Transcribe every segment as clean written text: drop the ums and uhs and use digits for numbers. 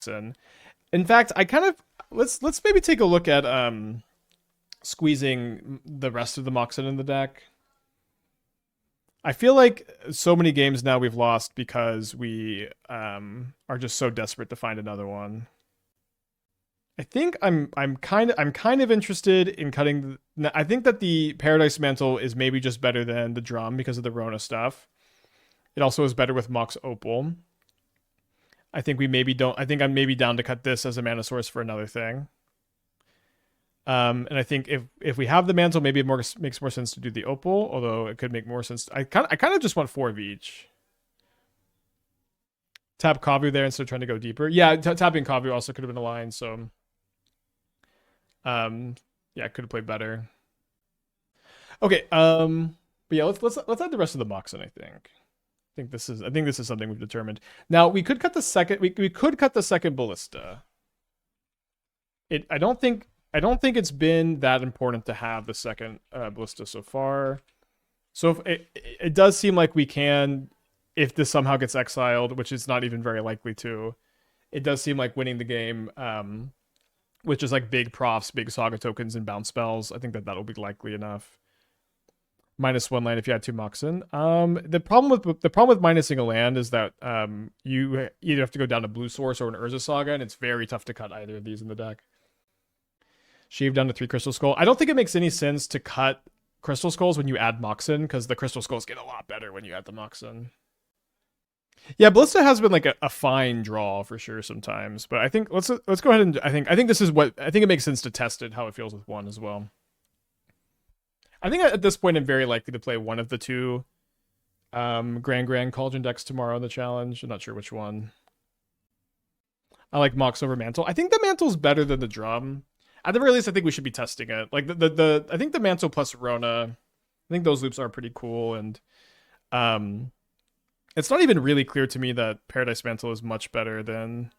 MOXEN. In fact, I kind of let's maybe take a look at squeezing the rest of the MOXEN in the deck. I feel like so many games now we've lost because we are just so desperate to find another one. I think I'm kind of interested in cutting. I think that the Paradise Mantle is maybe just better than the drum because of the Rona stuff. It also is better with Mox Opal. I think we maybe don't. I think I'm maybe down to cut this as a mana source for another thing. And I think if we have the mantle, maybe it makes more sense to do the opal. Although it could make more sense. I kind of just want 4 of each. Tap Kavu there instead of trying to go deeper. Yeah, tapping Kavu also could have been a line. So, yeah, could have played better. Okay. But yeah, let's add the rest of the MOXEN, I think. I think this is something we've determined. Now we could cut the second. We could cut the second ballista. I don't think it's been that important to have the second ballista so far. So if it does seem like we can, if this somehow gets exiled, which is not even very likely to. It does seem like winning the game, with just like big profs, big Saga tokens, and bounce spells. I think that'll be likely enough. -1 land if you had 2 MOXEN. The problem with minusing a land is that you either have to go down to blue source or an Urza Saga, and it's very tough to cut either of these in the deck. Shave down to 3 Crystal Skull. I don't think it makes any sense to cut Crystal Skulls when you add MOXEN, because the Crystal Skulls get a lot better when you add the MOXEN. Yeah, Ballista has been like a fine draw for sure sometimes, but I think let's go ahead and I think this is what I think it makes sense to test it how it feels with 1 as well. I think at this point I'm very likely to play one of the 2 Gran-Gran Cauldron decks tomorrow in the challenge. I'm not sure which one. I like Mox over Mantle. I think the Mantle's better than the drum. At the very least, I think we should be testing it. Like I think the Mantle plus Rona, I think those loops are pretty cool, and it's not even really clear to me that Paradise Mantle is much better than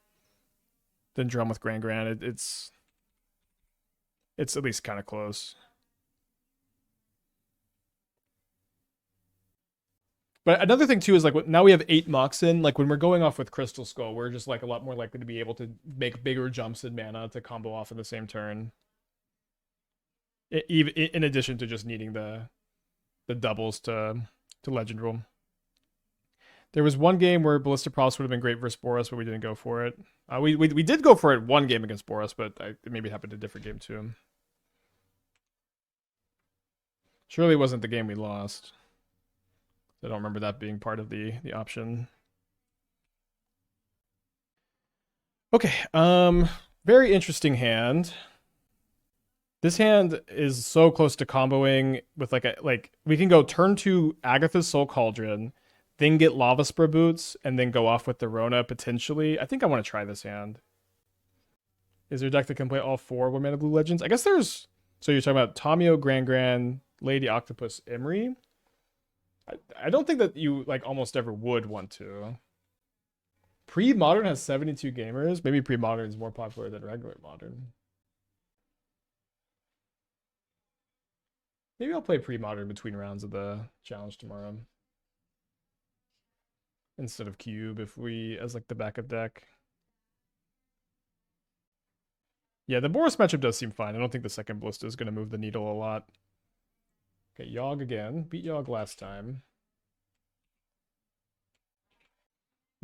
drum with Gran-Gran. It's at least kind of close. But another thing too is like now we have 8 MOXEN. Like when we're going off with Crystal Skull, we're just like a lot more likely to be able to make bigger jumps in mana to combo off in the same turn. Even in addition to just needing the doubles to Legend Rule. There was one game where Ballista Props would have been great versus Boros, but we didn't go for it. We did go for it one game against Boros, but maybe it happened a different game too. Surely it wasn't the game we lost. I don't remember that being part of the option. Okay, very interesting hand. This hand is so close to comboing with like we can go turn 2 Agatha's Soul Cauldron, then get Lavaspur Boots, and then go off with the Rona potentially. I think I want to try this hand. Is there a deck that can play all 4 1 mana blue legends? I guess there's. So you're talking about Tamio, Gran-Gran, Lady Octopus, Emry. I don't think that you like almost ever would want to. Pre-modern has 72 gamers. Maybe pre-modern is more popular than regular modern. Maybe I'll play pre-modern between rounds of the challenge tomorrow. Instead of cube as like the backup deck. Yeah, the Boros matchup does seem fine. I don't think the second Ballista is going to move the needle a lot. Okay, Yogg again. Beat Yogg last time.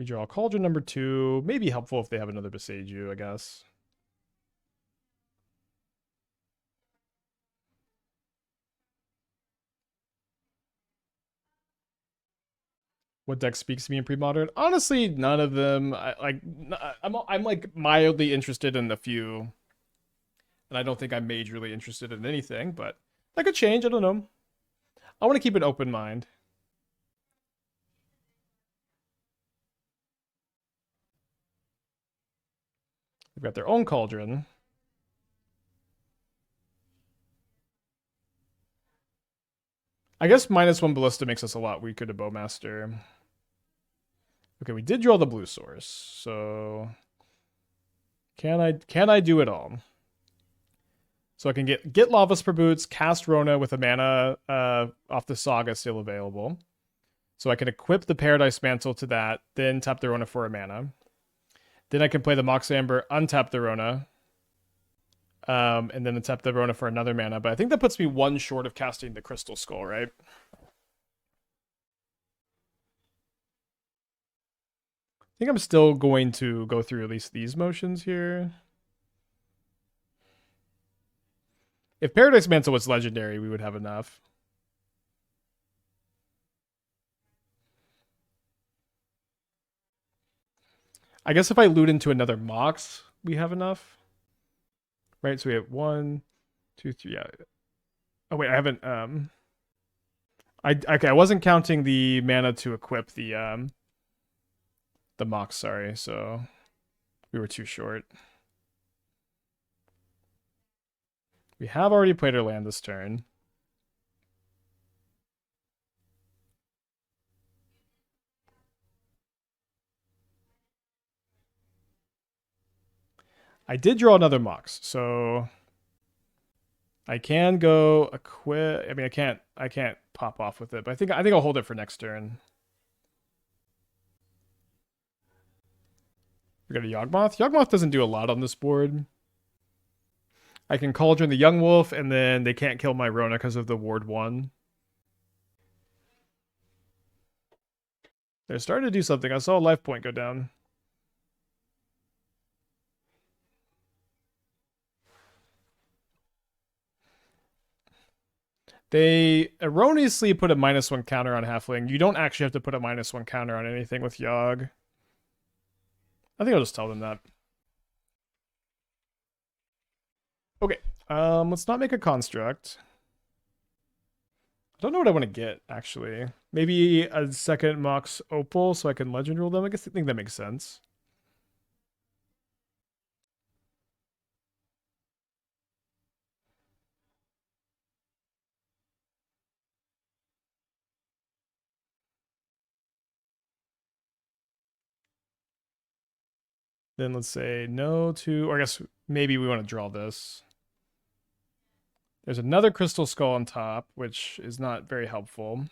Redraw Cauldron number 2. Maybe helpful if they have another Beseiju, I guess. What deck speaks to me in pre-modern? Honestly, none of them. I'm like mildly interested in a few. And I don't think I'm majorly interested in anything, but that could change. I don't know. I want to keep an open mind. They've got their own Cauldron. I guess -1 Ballista makes us a lot weaker to Bowmaster. Okay, we did draw the blue source, so can I do it all? So I can get Lavaspur Boots, cast Rona with a mana off the Saga still available. So I can equip the Paradise Mantle to that, then tap the Rona for a mana. Then I can play the Mox Amber, untap the Rona, and then untap the Rona for another mana. But I think that puts me one short of casting the Crystal Skull, right? I think I'm still going to go through at least these motions here. If Paradise Mantle was legendary, we would have enough. I guess if I loot into another Mox, we have enough. Right, so we have 1, 2, 3, yeah. Oh wait, I haven't I wasn't counting the mana to equip the Mox, sorry, so we were too short. We have already played our land this turn. I did draw another Mox, so I can go equip. I mean, I can't pop off with it, but I think I'll hold it for next turn. We got a Yawgmoth. Yawgmoth doesn't do a lot on this board. I can Cauldron the Young Wolf, and then they can't kill my Rona because of the Ward 1. They're starting to do something. I saw a life point go down. They erroneously put a -1 counter on Halfling. You don't actually have to put a -1 counter on anything with Yogg. I think I'll just tell them that. Okay, let's not make a construct. I don't know what I want to get, actually. Maybe a second Mox Opal so I can legend rule them. I think that makes sense. Then let's say no to, or I guess maybe we want to draw this. There's another Crystal Skull on top, which is not very helpful.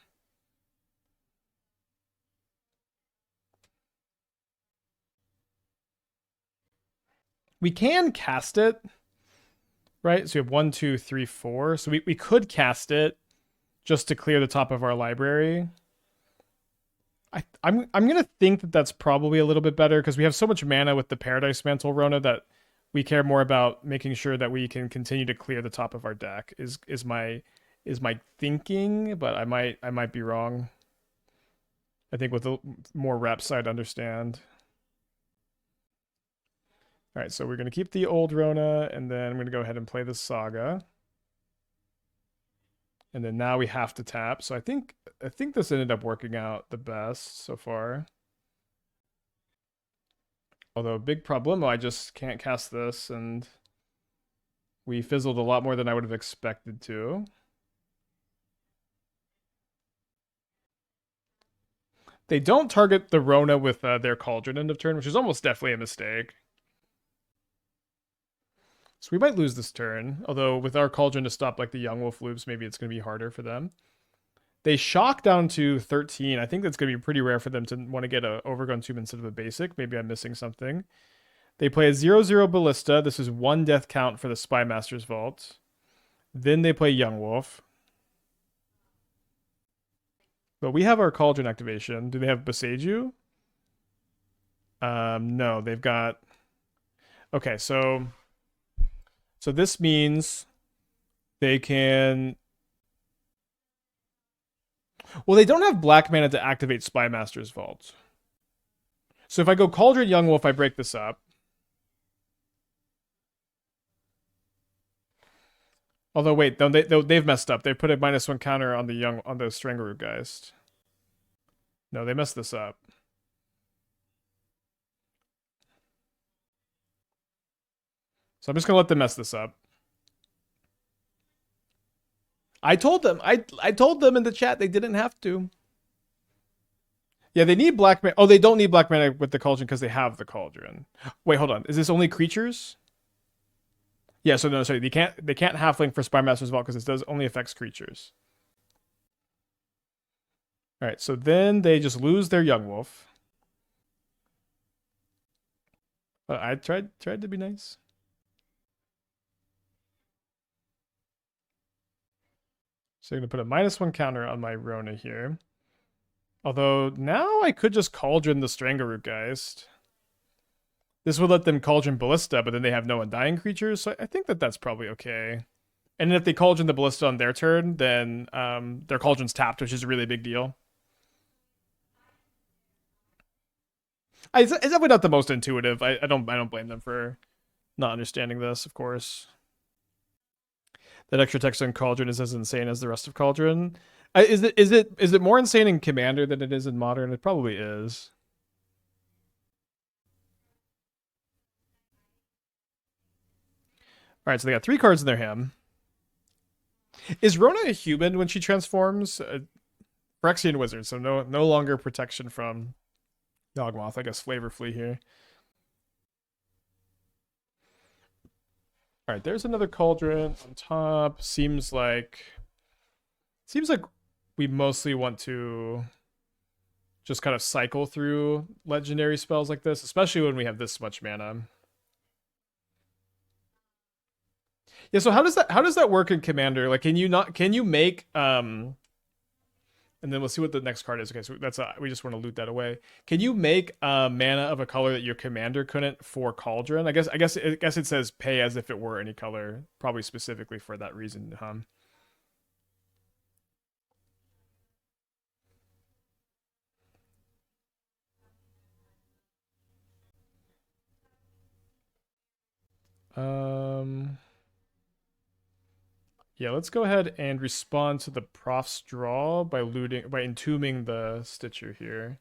We can cast it, right? So we have 1, 2, 3, 4. So we could cast it just to clear the top of our library. I'm gonna think that that's probably a little bit better because we have so much mana with the Paradise Mantle Rona that we care more about making sure that we can continue to clear the top of our deck. Is my thinking, but I might be wrong. I think with the more reps, I'd understand. All right, so we're gonna keep the old Rona, and then I'm gonna go ahead and play the Saga. And then now we have to tap. So I think this ended up working out the best so far. Although big problemo, I just can't cast this, and we fizzled a lot more than I would have expected to. They don't target the Rona with their Cauldron end of turn, which is almost definitely a mistake. So we might lose this turn, although with our Cauldron to stop like the Young Wolf loops, maybe it's going to be harder for them. They shock down to 13. I think that's going to be pretty rare for them to want to get an Overgrown Tomb instead of a basic. Maybe I'm missing something. They play a 0/0 Ballista. This is 1 death count for the Spymaster's Vault. Then they play Young Wolf. But we have our Cauldron activation. Do they have Boseiju? No, they've got... Okay, so this means they can... Well, they don't have black mana to activate Spymaster's Vault. So if I go Cauldron Young Wolf, I break this up. Although wait, they've messed up. They put a -1 counter on the Strangleroot Geist. No, they messed this up. So I'm just gonna let them mess this up. I told them. I told them in the chat they didn't have to. Yeah, they need black mana. Oh, they don't need black mana with the Cauldron because they have the Cauldron. Wait, hold on. Is this only creatures? Yeah, so no, sorry. They can't halfling for Spymaster's Vault because this does only affects creatures. All right, so then they just lose their Young Wolf. I tried to be nice. So I'm gonna put a -1 counter on my Rona here. Although now I could just Cauldron the Strangleroot Geist. This would let them Cauldron Ballista, but then they have no Undying creatures, so I think that that's probably okay. And if they Cauldron the Ballista on their turn, then their Cauldron's tapped, which is a really big deal. It's definitely not the most intuitive. I don't blame them for not understanding this, of course. That extra text on Cauldron is as insane as the rest of Cauldron. Is it more insane in Commander than it is in Modern? It probably is. All right, so they got 3 cards in their hand. Is Rona a human when she transforms? Phyrexian wizard, so no longer protection from Yawgmoth. I guess Flavor Flea here. All right, there's another Cauldron on top. Seems like we mostly want to just kind of cycle through legendary spells like this, especially when we have this much mana. Yeah, so how does that work in Commander? Like, can you make and then we'll see what the next card is. Okay, so that's we just want to loot that away. Can you make mana of a color that your commander couldn't for Cauldron? I guess it says pay as if it were any color, probably specifically for that reason, huh? Yeah, let's go ahead and respond to the prof's draw by entombing the Stitcher here.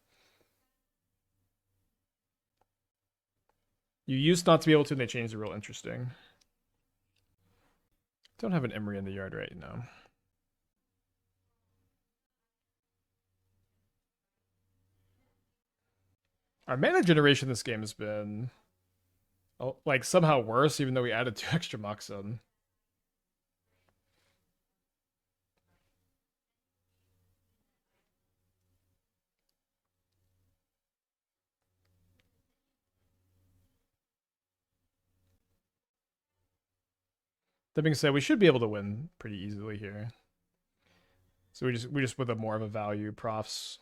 You used not to be able to, and they changed the rule. Interesting. Don't have an Emry in the yard right now. Our mana generation this game has been like somehow worse, even though we added 2 extra MOXEN. That being said, we should be able to win pretty easily here. So we just with a more of a value profs.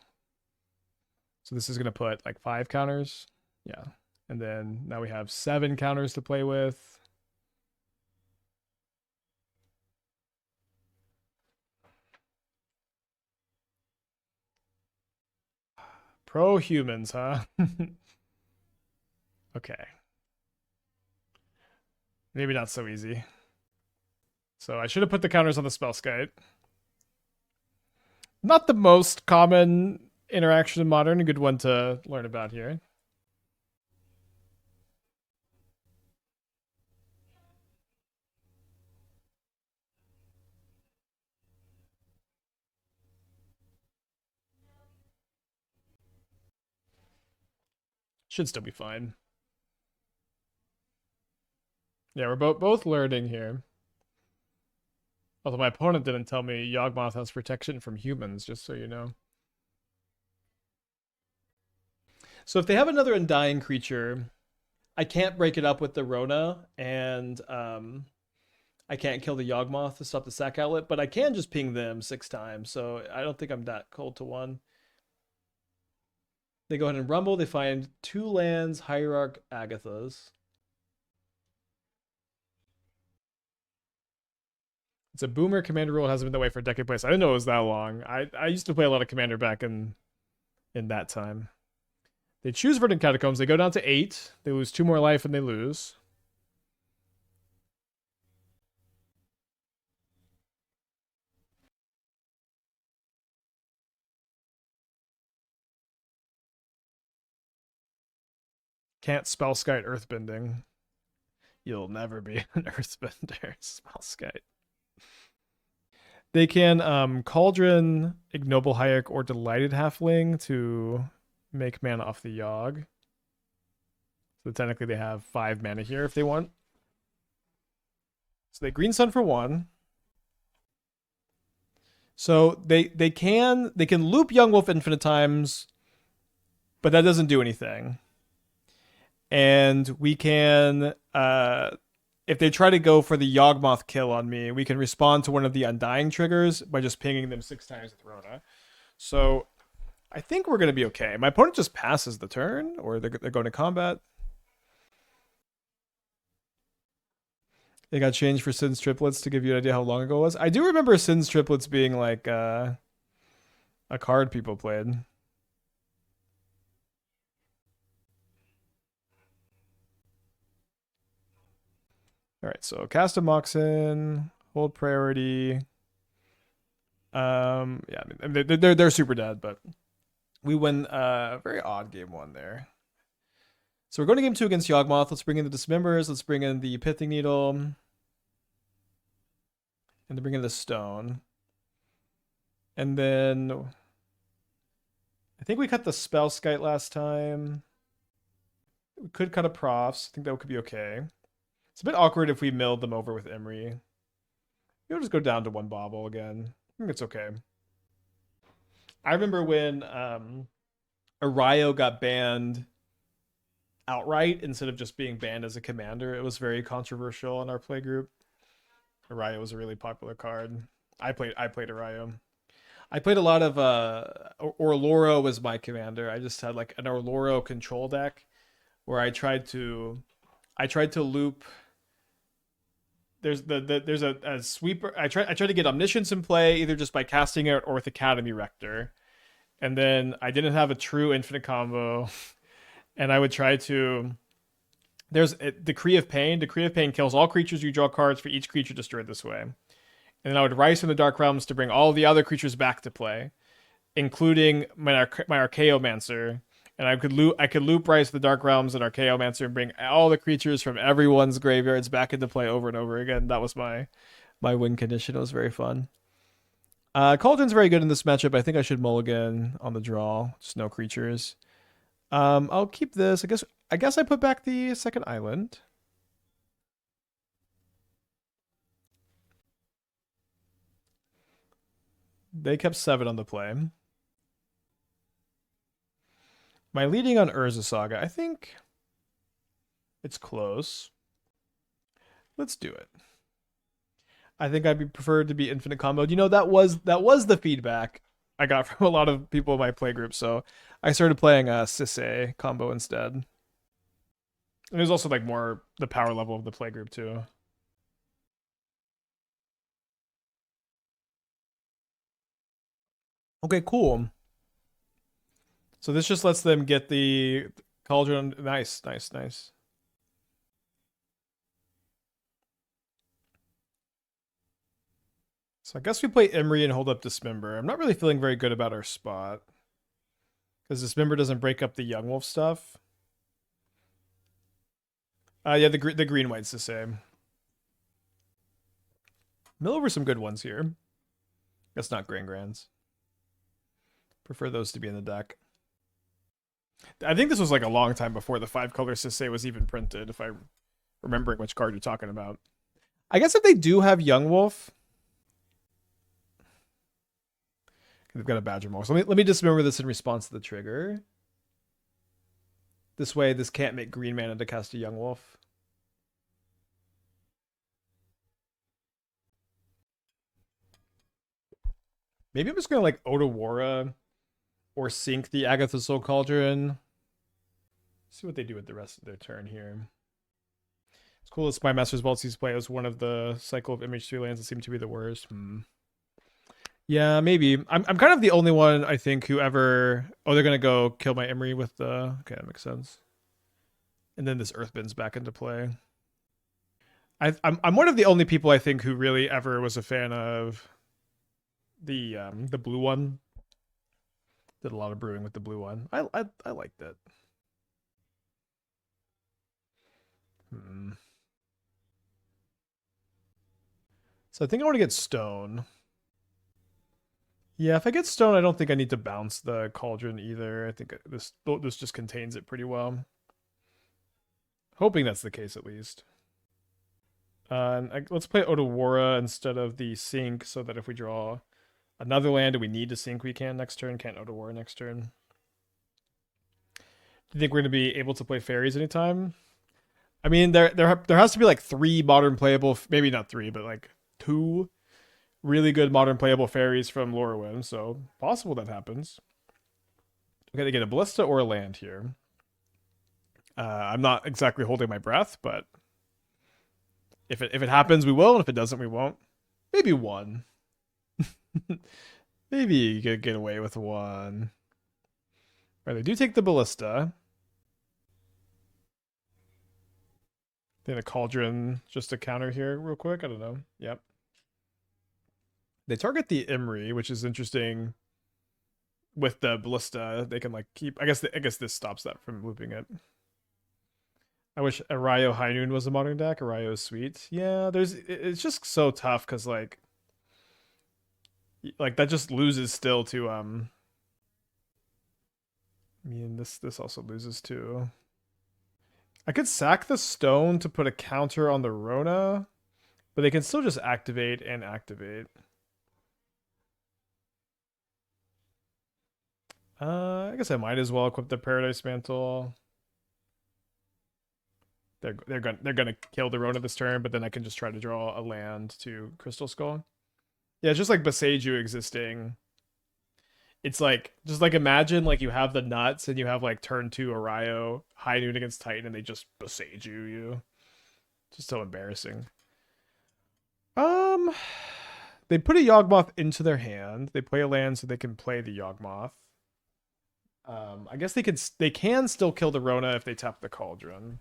So this is gonna put like 5 counters. Yeah. And then now we have 7 counters to play with. Pro humans, huh? Okay. Maybe not so easy. So I should have put the counters on the Spellskite. Not the most common interaction in Modern, a good one to learn about here. Should still be fine. Yeah, we're both learning here. Although my opponent didn't tell me Yawgmoth has protection from humans, just so you know. So if they have another Undying creature, I can't break it up with the Rona, and I can't kill the Yawgmoth to stop the sack outlet, but I can just ping them 6 times, so I don't think I'm that cold to 1. They go ahead and rumble. They find 2 lands, Hierarch Agathas. It's a boomer commander rule. It hasn't been that way for a decade plus. I didn't know it was that long. I used to play a lot of commander back in that time. They choose Verdant Catacombs. They go down to 8. They lose 2 more life and they lose. Can't Spellskite Earthbending. You'll never be an Earthbender. Spellskite. They can Cauldron, Ignoble Hayek, or Delighted Halfling to make mana off the Yogg. So technically they have 5 mana here if they want. So they Green Sun for 1. So they can loop Young Wolf infinite times, but that doesn't do anything. and we can if they try to go for the Yawgmoth kill on me, we can respond to one of the Undying triggers by just pinging them 6 times with Rona. So I think we're going to be okay. My opponent just passes the turn, or they're going to combat. They got changed for Sin's Triplets to give you an idea how long ago it was. I do remember Sin's Triplets being like a card people played. All right, so cast a MOXEN, hold priority. Yeah, I mean, they're super dead, but we win a very odd game 1 there. So we're going to game 2 against Yawgmoth. Let's bring in the Dismembers. Let's bring in the Pithing Needle. And then bring in the Stone. And then I think we cut the Spellskite last time. We could cut a Profs. I think that could be okay. It's a bit awkward if we milled them over with Emry. We'll just go down to 1 Bauble again. I think it's okay. I remember when Arayo got banned outright instead of just being banned as a commander. It was very controversial in our play group. Arayo was a really popular card. I played Arayo. I played a lot of Orloro was my commander. I just had like an Orloro control deck where I tried to loop. There's a sweeper. I tried to get Omniscience in play either just by casting it or with Academy Rector, and then I didn't have a true infinite combo, and I would try to. There's a Decree of Pain. Decree of Pain kills all creatures you draw cards for each creature destroyed this way, and then I would Rise in the Dark Realms to bring all the other creatures back to play, including my Archaeomancer. And I could loop Rise to the Dark Realms and Archaeomancer and bring all the creatures from everyone's graveyards back into play over and over again. That was my win condition. It was very fun. Cauldron's very good in this matchup. I think I should mulligan on the draw. Just no creatures. I'll keep this. I guess I put back the second island. They kept 7 on the play. My leading on Urza Saga, I think it's close. Let's do it. I think I'd be preferred to be infinite combo. You know, that was the feedback I got from a lot of people in my playgroup, so I started playing a Sisse combo instead. And it was also like more the power level of the playgroup too. Okay, cool. So this just lets them get the Cauldron. Nice. So I guess we play Emry and hold up Dismember. I'm not really feeling very good about our spot. Because Dismember doesn't break up the Young Wolf stuff. Yeah, the green-white's the same. Mill over some good ones here. That's not Gran-Grans. Prefer those to be in the deck. I think this was like a long time before the 5-color Sisse was even printed, if I'm remembering which card you're talking about. I guess if they do have Young Wolf, they've got a Badger Maul. So let me dismember this in response to the trigger. This way, this can't make green mana to cast a Young Wolf. Maybe I'm just going to like Otawara or sink the Agatha Soul Cauldron. See what they do with the rest of their turn here. It's cool that Spymaster's Vault sees play as one of the cycle of image 3 lands that seem to be the worst. Yeah, maybe. I'm kind of the only one, I think, who ever... Oh, they're going to go kill my Emry with the... Okay, that makes sense. And then this Earthbend's back into play. I'm one of the only people, I think, who really ever was a fan of the blue one. Did a lot of brewing with the blue one. I liked it. So I think I want to get Stone. Yeah, if I get Stone, I don't think I need to bounce the Cauldron either. I think this just contains it pretty well. Hoping that's the case at least. Let's play Otawara instead of the Sink so that if we draw another land and we need to Sink, we can next turn. Can't Otawara next turn. you think we're gonna be able to play fairies anytime? I mean, there has to be like 3 modern playable, maybe not 3, but like 2 really good modern playable fairies from Lorwyn. So possible that happens. Okay, they get a ballista or a land here. I'm not exactly holding my breath, but if it happens, we will, and if it doesn't, we won't. Maybe 1. Maybe you could get away with 1. Right, they do take the ballista. Then a cauldron just to counter here real quick. I don't know. Yep. They target the Emry, which is interesting. With the ballista, they can like keep. I guess this stops that from looping it. I wish Arayo High Noon was a modern deck. Arayo is sweet. Yeah, it's just so tough because like that just loses still to I mean this also loses too. I could sack the stone to put a counter on the Rona, but they can still just activate and activate. I guess I might as well equip the Paradise Mantle. They're gonna kill the Rona this turn, but then I can just try to draw a land to Crystal Skull. Yeah, it's just like Boseiju existing. It's like just like imagine like you have the nuts and you have like turn 2 Arayo High Noon against Titan and they just Boseiju you. Just so embarrassing. They put a Yawgmoth into their hand. They play a land so they can play the Yawgmoth. I guess they can still kill the Rona if they tap the Cauldron.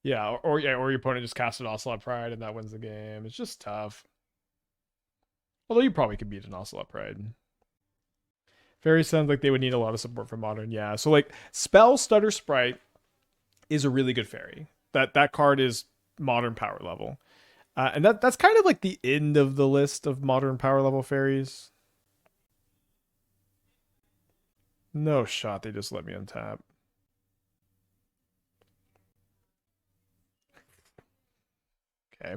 Yeah, or your opponent just casts an Ocelot Pride and that wins the game. It's just tough. Although you probably could beat an Ocelot Pride. Fairy sounds like they would need a lot of support from Modern. Yeah, so like Spell Stutter Sprite is a really good fairy. That card is Modern power level. And that's kind of like the end of the list of Modern power level fairies. No shot, they just let me untap. Okay.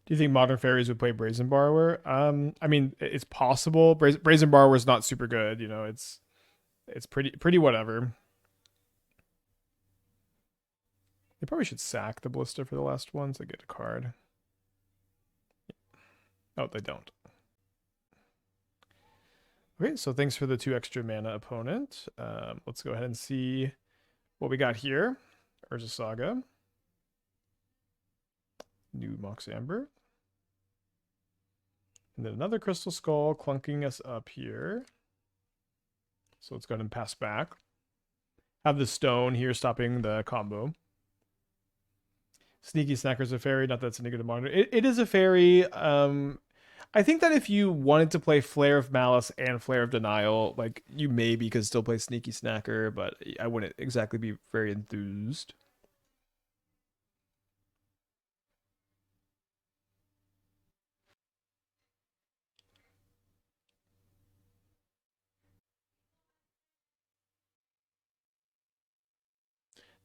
Do you think Modern Fairies would play Brazen Borrower? I mean, it's possible. Brazen Borrower is not super good. You know, it's pretty whatever. They probably should sack the Ballista for the last ones to get a card. Oh, they don't. Okay, so thanks for the 2 extra mana, opponent. Let's go ahead and see what we got here. Urza Saga. New Mox Amber. And then another Crystal Skull clunking us up here. So let's go ahead and pass back. Have the stone here stopping the combo. Sneaky Snacker's a fairy. Not that it's any good to monitor. It is a fairy. I think that if you wanted to play Flare of Malice and Flare of Denial, like you maybe could still play Sneaky Snacker, but I wouldn't exactly be very enthused.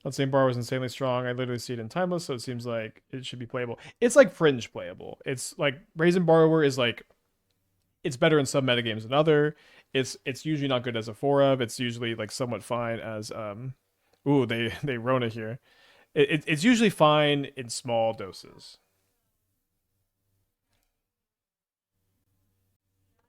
Not saying Bar was insanely strong. I literally see it in Timeless, so it seems like it should be playable. It's like fringe playable. It's like Brazen Borrower is like it's better in some metagames than other. It's usually not good as a 4 of. It's usually like somewhat fine as ooh, they Rona here. It's usually fine in small doses.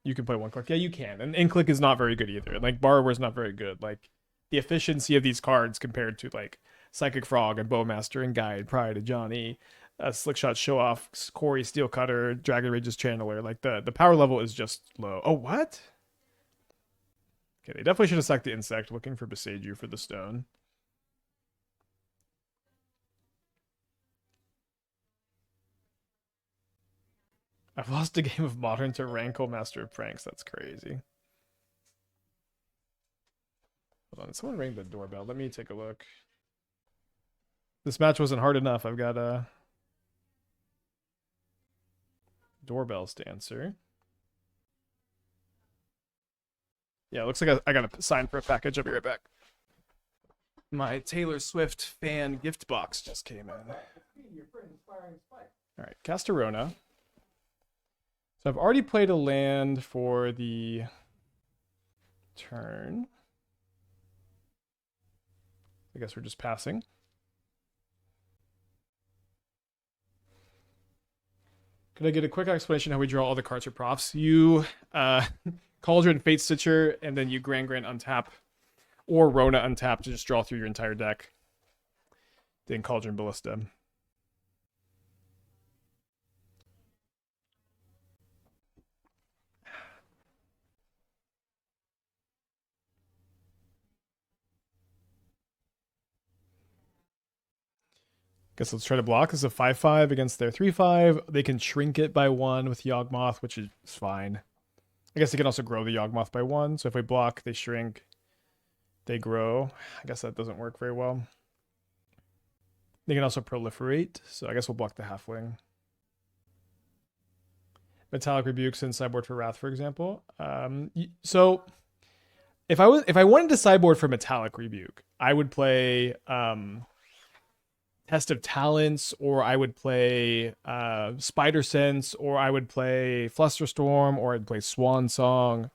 You can play 1-click. Yeah, you can. And in-click is not very good either. Like Borrower is not very good. Like the efficiency of these cards compared to like Psychic Frog and Bowmaster and Guide, Pride and Johnny, Slickshot Show Off, Corey Steel Cutter, Dragon Rage's Channeler. Like the power level is just low. Oh, what? Okay, they definitely should have sacked the insect looking for Boseiju for the stone. I've lost a game of Modern to Rankle Master of Pranks. That's crazy. Hold on, someone ring the doorbell. Let me take a look. This match wasn't hard enough. I've got doorbells to answer. Yeah, it looks like I got to sign for a package. I'll be right back. My Taylor Swift fan gift box just came in. All right, cast a Rona. So I've already played a land for the turn. I guess we're just passing. Could I get a quick explanation how we draw all the cards for profs? You Cauldron, Fatestitcher, and then you Gran-Gran untap, or Rona untap to just draw through your entire deck. Then Cauldron Ballista. Guess let's try to block. This is a 5/5 against their 3/5. They can shrink it by 1 with Yawgmoth, which is fine. I guess they can also grow the Yawgmoth by 1. So if we block, they shrink. They grow. I guess that doesn't work very well. They can also proliferate. So I guess we'll block the Halfling. Metallic Rebukes in sideboard for Wrath, for example. So if I wanted to sideboard for Metallic Rebuke, I would play Test of Talents, or I would play Spider Sense, or I would play Flusterstorm, or I'd play Swan Song.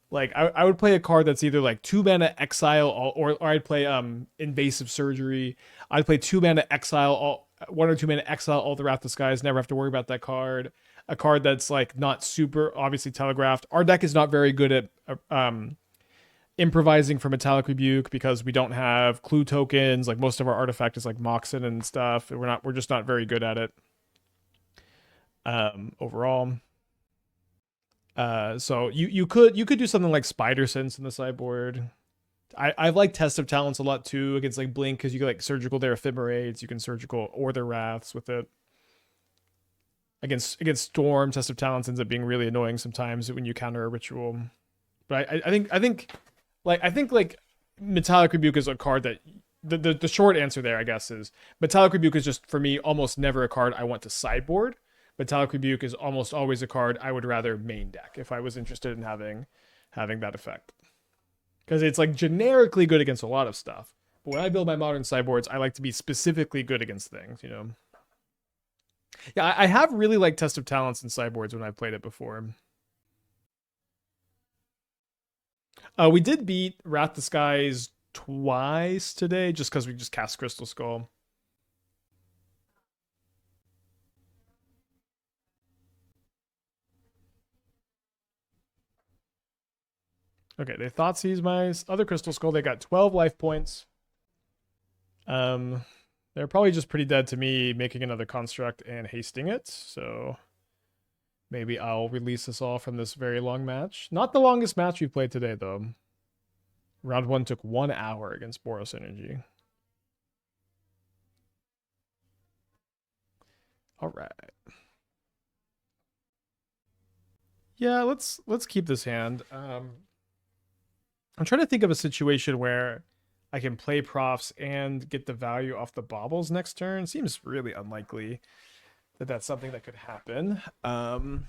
Like I would play a card that's either like 2 mana exile, or I'd play Invasive Surgery. I'd play 2 mana exile, 1 or 2 mana exile all the Wrath of Skies. Never have to worry about that card. A card that's like not super obviously telegraphed. Our deck is not very good at improvising for Metallic Rebuke because we don't have clue tokens. Like most of our artifact is like MOXEN and stuff. We're just not very good at it overall. So you could do something like Spider Sense in the sideboard. I like Test of Talents a lot too against like Blink, because you can like surgical their Ephemerates, you can surgical or their Wraths with it. Against Storm, Test of Talents ends up being really annoying sometimes when you counter a ritual. But I think Metallic Rebuke is a card that the short answer there, I guess, is Metallic Rebuke is just for me almost never a card I want to sideboard. Metallic Rebuke is almost always a card I would rather main deck if I was interested in having that effect. Because it's like generically good against a lot of stuff. But when I build my modern sideboards, I like to be specifically good against things, you know? Yeah, I have really liked Test of Talents in sideboards when I've played it before. We did beat Wrath the Skies twice today just because we just cast Crystal Skull. Okay, they thought seize my other Crystal Skull. They got 12 life points. They're probably just pretty dead to me making another construct and hasting it. So maybe I'll release us all from this very long match. Not the longest match we've played today, though. Round 1 took 1 hour against Boros Energy. All right. Yeah, let's keep this hand. I'm trying to think of a situation where I can play profs and get the value off the baubles next turn. Seems really unlikely that that's something that could happen. I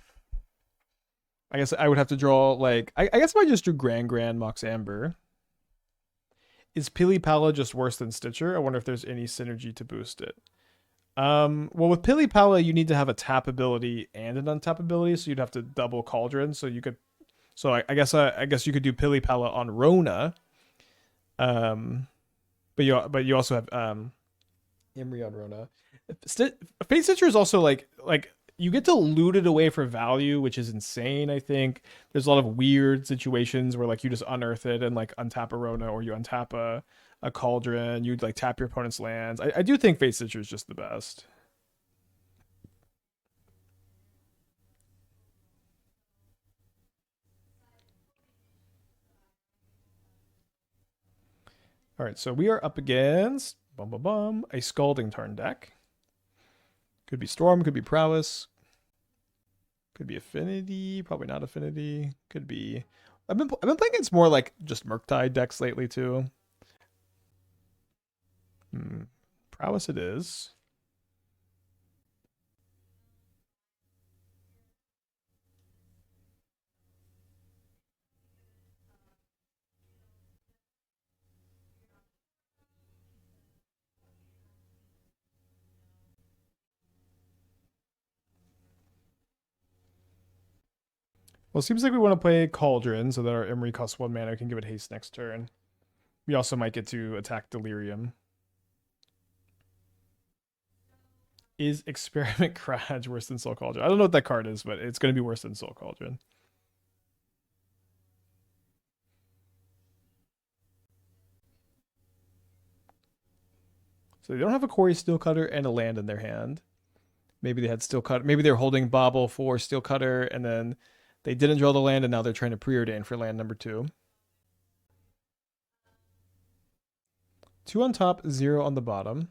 guess I would have to draw like I guess if I just drew Gran-Gran Mox Amber. Is Pili Pala just worse than Stitcher? I wonder if there's any synergy to boost it. Well, with Pili Pala, you need to have a tap ability and an untap ability, so you'd have to double Cauldron. So you could, so I guess you could do Pili Pala on Rona. But you also have Emry on Rona. Fatestitcher is also like you get to loot it away for value, which is insane. I think there's a lot of weird situations where like you just unearth it and like untap a Rona, or you untap a Cauldron. You'd like tap your opponent's lands. I do think Fatestitcher is just the best. All right, so we are up against a Scalding Tarn deck. Could be Storm, could be Prowess, could be Affinity, probably not Affinity. Could be. I've been playing against more like just Murktide decks lately too. Prowess it is. Well, it seems like we want to play Cauldron so that our Emry costs 1 mana. We can give it haste next turn. We also might get to attack Delirium. Is Experiment Crash worse than Soul Cauldron? I don't know what that card is, but it's going to be worse than Soul Cauldron. So they don't have a Quarry Steelcutter and a land in their hand. Maybe they had Steelcutter. Maybe they're holding Bauble for Steelcutter, and then they didn't draw the land, and now they're trying to preordain for land number 2. 2 on top, 0 on the bottom.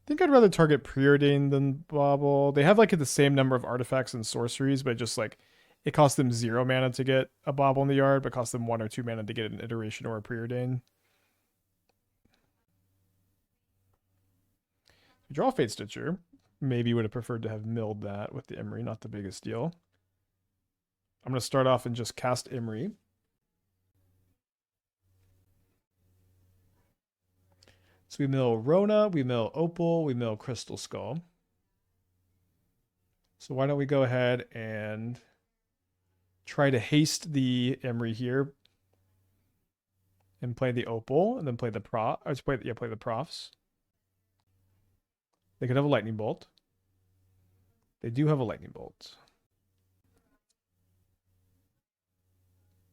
I think I'd rather target Preordain than Bauble. They have like the same number of artifacts and sorceries, but just like it costs them 0 mana to get a Bauble in the yard, but costs them 1 or 2 mana to get an Iteration or a Preordain. If you draw Fatestitcher, maybe would have preferred to have milled that with the Emry, not the biggest deal. I'm going to start off and just cast Emry. So we mill Rona, we mill Opal, we mill Crystal Skull. So why don't we go ahead and try to haste the Emry here and play the Opal, and then play the play the Profs. They could have a Lightning Bolt. They do have a Lightning Bolt.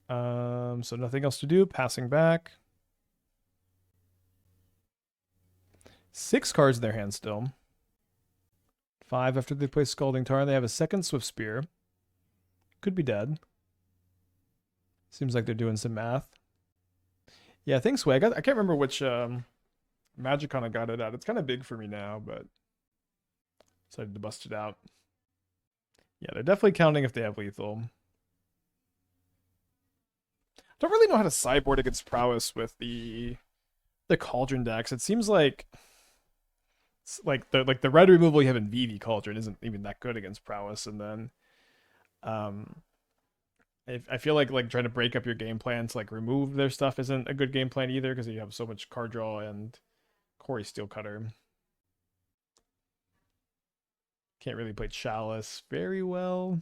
So nothing else to do. Passing back. 6 cards in their hand still. 5 after they play Scalding Tarn. They have a second Swift Spear. Could be dead. Seems like they're doing some math. Yeah, thanks, Swag. I can't remember which Magicon I got it at. It's kind of big for me now, but decided to bust it out. Yeah, they're definitely counting if they have lethal. Don't really know how to sideboard against Prowess with the Cauldron decks. It seems like the red removal you have in VV Cauldron isn't even that good against Prowess, and then I feel like trying to break up your game plan to like remove their stuff isn't a good game plan either, because you have so much card draw and Quarry Steelcutter. Can't really play Chalice very well.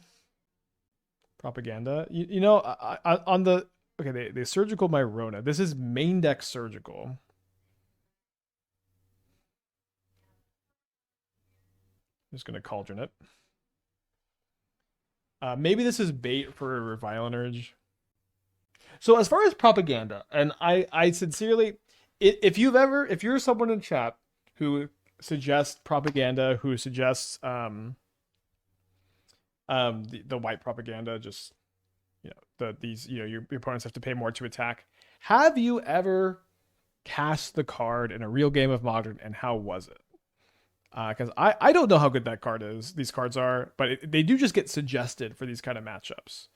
Propaganda. You know, on the okay, they surgical my Rona. This is main deck surgical. Just gonna Cauldron it. Maybe this is bait for Violent Urge. So as far as propaganda, and I sincerely, if you're someone in chat who suggests propaganda, who suggests the white propaganda, just your opponents have to pay more to attack. Have you ever cast the card in a real game of Modern, and how was it? Because I don't know how good that card is. These cards are, but they do just get suggested for these kind of matchups.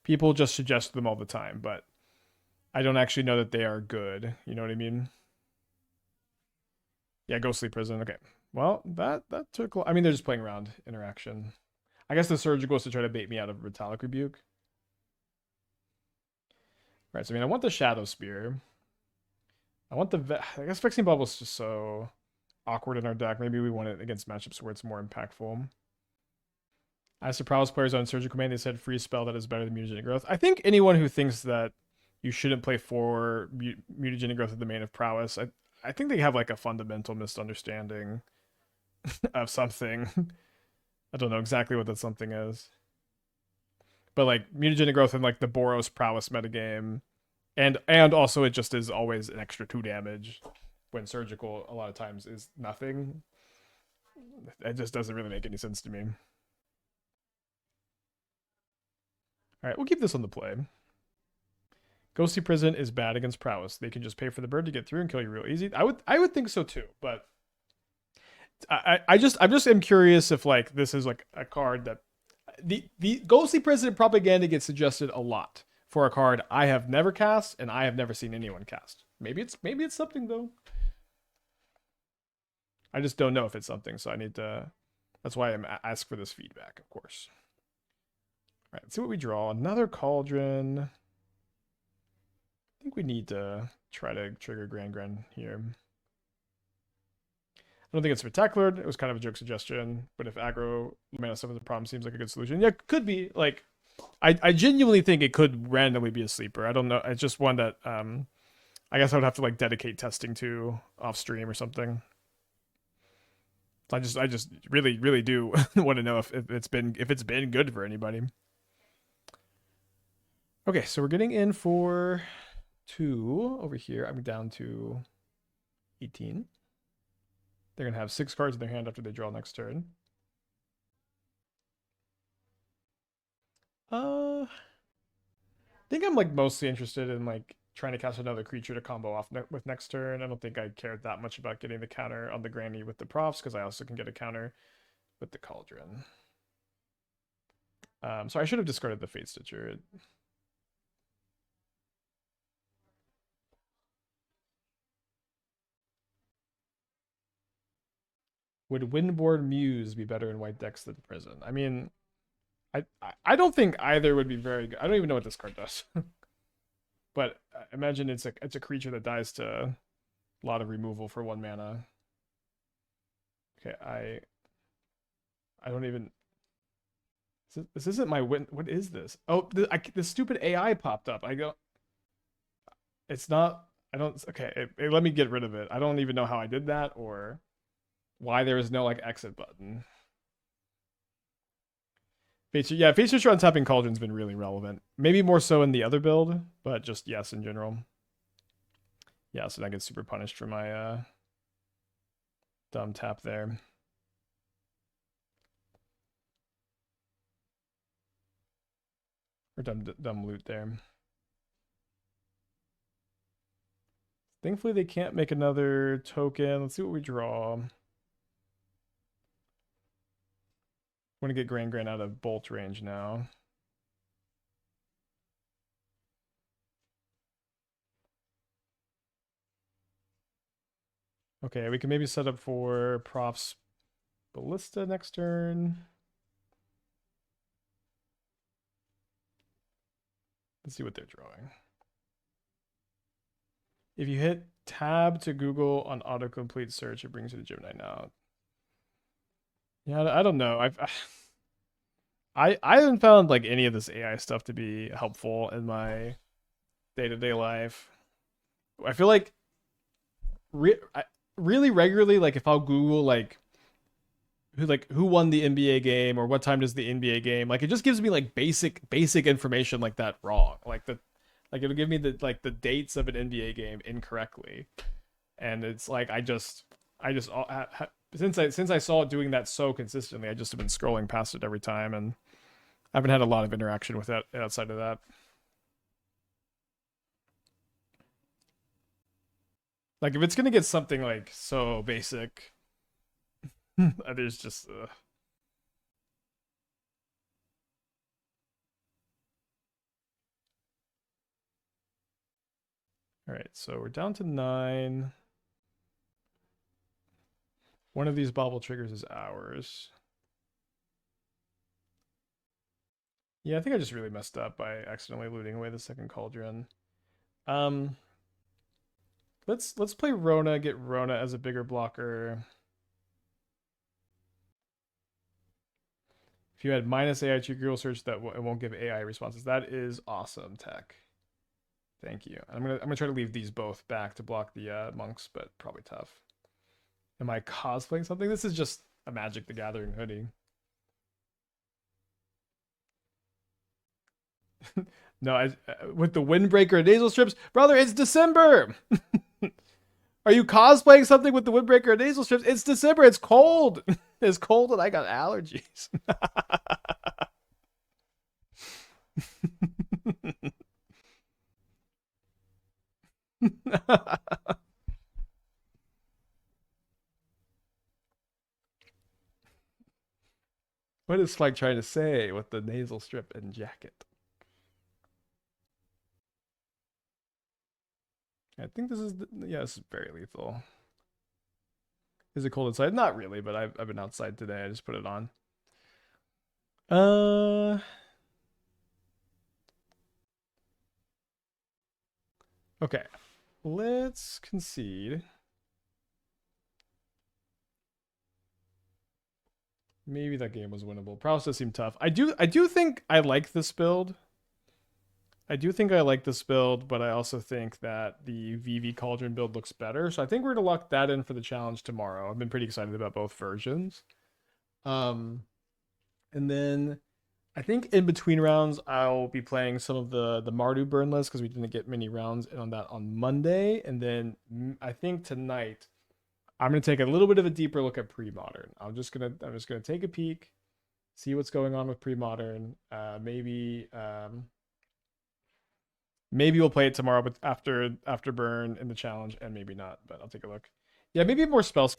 People just suggest them all the time, but I don't actually know that they are good. You know what I mean? Yeah, Ghostly Prison. Okay. Well, that took. I mean, they're just playing around interaction. I guess the surgical is to try to bait me out of Metallic Rebuke. Right. So I mean, I want the Shadow Spear. I guess Vexing Bauble is just so awkward in our deck. Maybe we want it against matchups where it's more impactful. As to Prowess players on Surgical Command, they said free spell that is better than Mutagenic Growth. I think anyone who thinks that you shouldn't play for Mutagenic Growth at the main of Prowess, I think they have like a fundamental misunderstanding of something. I don't know exactly what that something is. But like Mutagenic Growth and like the Boros Prowess metagame, and also it just is always an extra 2 damage when surgical a lot of times is nothing. It just doesn't really make any sense to me. Alright, we'll keep this on the play. Ghostly Prison is bad against Prowess. They can just pay for the bird to get through and kill you real easy. I would think so too, but I'm just am curious if like this is like a card that the Ghostly Prison propaganda gets suggested a lot for a card I have never cast and I have never seen anyone cast. Maybe it's something though. I just don't know if it's something, so I need to. That's why I'm ask for this feedback, of course. All right, let's see what we draw. Another Cauldron. I think we need to try to trigger Gran-Gran here. I don't think it's spectacular. It was kind of a joke suggestion, but if aggro mana stuff is a problem, seems like a good solution. Yeah, could be. Like, I genuinely think it could randomly be a sleeper. I don't know. It's just one that I guess I would have to like dedicate testing to off stream or something. I just really do want to know if it's been good for anybody. Okay, so we're getting in for 2 over here. I'm down to 18. They're gonna have 6 cards in their hand after they draw next turn. I think I'm like mostly interested in like trying to cast another creature to combo off with next turn. I don't think I cared that much about getting the counter on the granny with the profs because I also can get a counter with the Cauldron. So I should have discarded the Fatestitcher. Would Windborn Muse be better in white decks than Prison? I mean, I don't think either would be very good. I don't even know what this card does. But imagine it's a creature that dies to a lot of removal for 1 mana. Okay, I don't even. This isn't my win. What is this? Oh, the stupid AI popped up. I go. It's not. I don't. Okay, let me get rid of it. I don't even know how I did that or why there is no like exit button. Yeah, Fatestitcher on tapping Cauldron's been really relevant. Maybe more so in the other build, but just yes in general. Yeah, so I get super punished for my dumb tap there. Or dumb loot there. Thankfully they can't make another token. Let's see what we draw. Want to get Gran-Gran out of bolt range now. Okay, we can maybe set up for Prof's Ballista next turn. Let's see what they're drawing. If you hit tab to Google on autocomplete search, it brings you to Gemini now. Yeah, I don't know. I haven't found like any of this AI stuff to be helpful in my day-to-day life. I feel like really regularly, like if I'll Google who won the NBA game or what time does the NBA game, like it just gives me like basic information like that wrong. Like it'll give me the dates of an NBA game incorrectly, and it's like I just since I saw it doing that so consistently, I just have been scrolling past it every time, and I haven't had a lot of interaction with that outside of that. Like if it's gonna get something like so basic, there's just all right. So we're down to 9. One of these bauble triggers is ours. Yeah, I think I just really messed up by accidentally looting away the second Cauldron. Um, let's play Rona, get Rona as a bigger blocker. If you had minus AI to Google search, that it won't give AI responses. That is awesome tech. Thank you. I'm gonna try to leave these both back to block the monks, but probably tough. Am I cosplaying something? This is just a Magic the Gathering hoodie. No, with the windbreaker and nasal strips, brother. It's December. Are you cosplaying something with the windbreaker and nasal strips? It's December. It's cold. It's cold, and I got allergies. What is Spike trying to say with the nasal strip and jacket? I think this is this is very lethal. Is it cold inside? Not really, but I've been outside today. I just put it on. Okay. Let's concede. Maybe that game was winnable. Prowess seemed tough. I do think I like this build. I do think I like this build, but I also think that the VV Cauldron build looks better. So I think we're gonna lock that in for the challenge tomorrow. I've been pretty excited about both versions. And then I think in between rounds I'll be playing some of the Mardu burn list because we didn't get many rounds in on that on Monday. And then I think tonight I'm gonna take a little bit of a deeper look at pre-modern. I'm just gonna take a peek, see what's going on with pre-modern. Maybe we'll play it tomorrow, but after burn in the challenge, and maybe not. But I'll take a look. Yeah, maybe more spells.